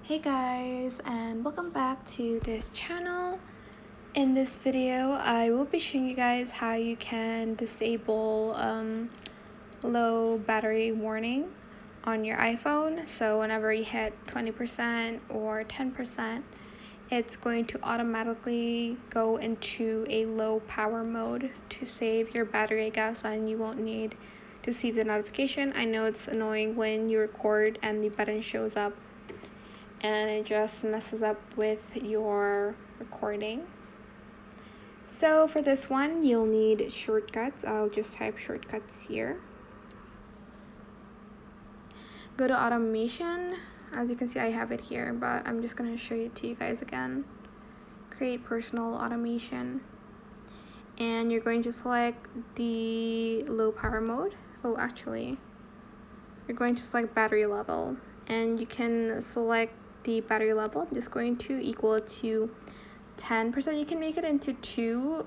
Hey guys, and welcome back to this channel. In this video I will be showing you guys how you can disable low battery warning on your iPhone. So whenever you hit 20% or 10%, it's going to automatically go into a low power mode to save your battery, I guess, and you won't need to see the notification. I know it's annoying when you record and the button shows up and it just messes up with your recording. So for this one, you'll need shortcuts. I'll just type shortcuts here. Go to automation. As you can see, I have it here, but I'm just going to show it to you guys again. Create personal automation. And you're going to select the low power mode. Oh, actually, you're going to select battery level. And you can select the battery level. I'm just going to equal it to 10%. You can make it into two,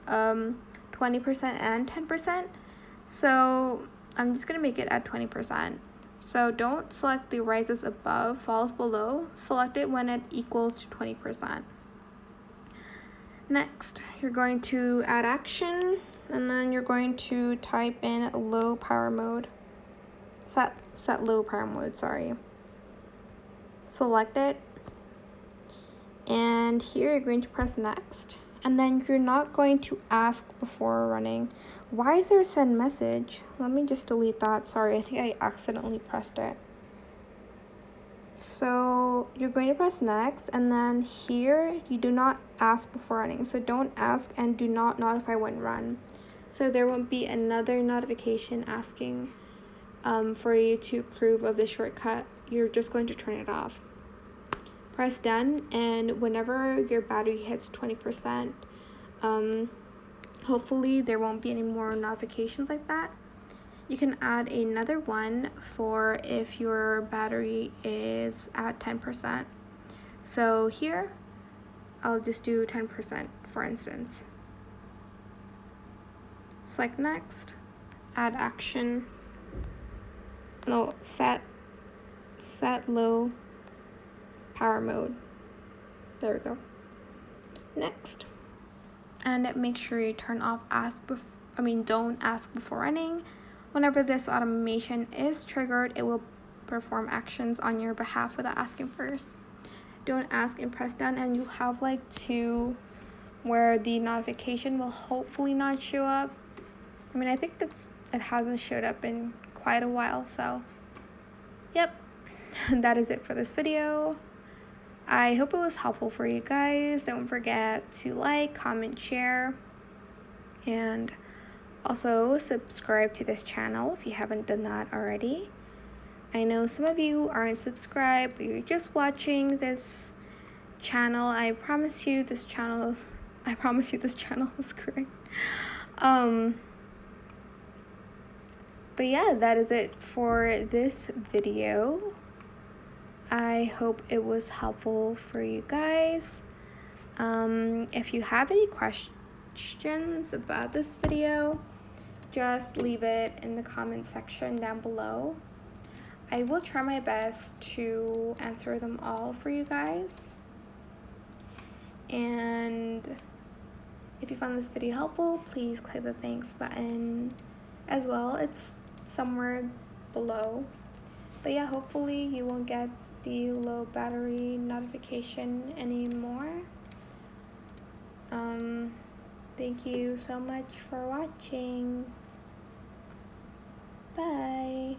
20% and 10%. So I'm just going to make it at 20%. So don't select the rises above, falls below. Select it when it equals to 20%. Next, you're going to add action, and then you're going to type in low power mode. Set low power mode, sorry. Select it, and here you're going to press next, and then you're not going to ask before running. Why is there a send message? Let me just delete that. Sorry, I think I accidentally pressed it. So you're going to press next, and then here you do not ask before running. So don't ask and do not notify when run. So there won't be another notification asking for you to approve of the shortcut. You're just going to turn it off. Press done, and whenever your battery hits 20%, hopefully there won't be any more notifications like that. You can add another one for if your battery is at 10%. So here, I'll just do 10% for instance. Select next, add action. No, set low power mode. There we go. Next, and make sure you turn off don't ask before running. Whenever this automation is triggered, it will perform actions on your behalf without asking first. Don't ask and press done, and you have like two where the notification will hopefully not show up. I mean, I think it hasn't showed up in quite a while, so yep. That is it for this video. I hope it was helpful for you guys. Don't forget to like, comment, share, and also subscribe to this channel if you haven't done that already. I know some of you aren't subscribed, but you're just watching this channel. I promise you this channel is great. But yeah, that is it for this video. I hope it was helpful for you guys. If you have any questions about this video, just leave it in the comment section down below. I will try my best to answer them all for you guys. And if you found this video helpful, please click the thanks button as well. It's somewhere below. But yeah, hopefully you won't get the low battery notification anymore. Thank you so much for watching. Bye.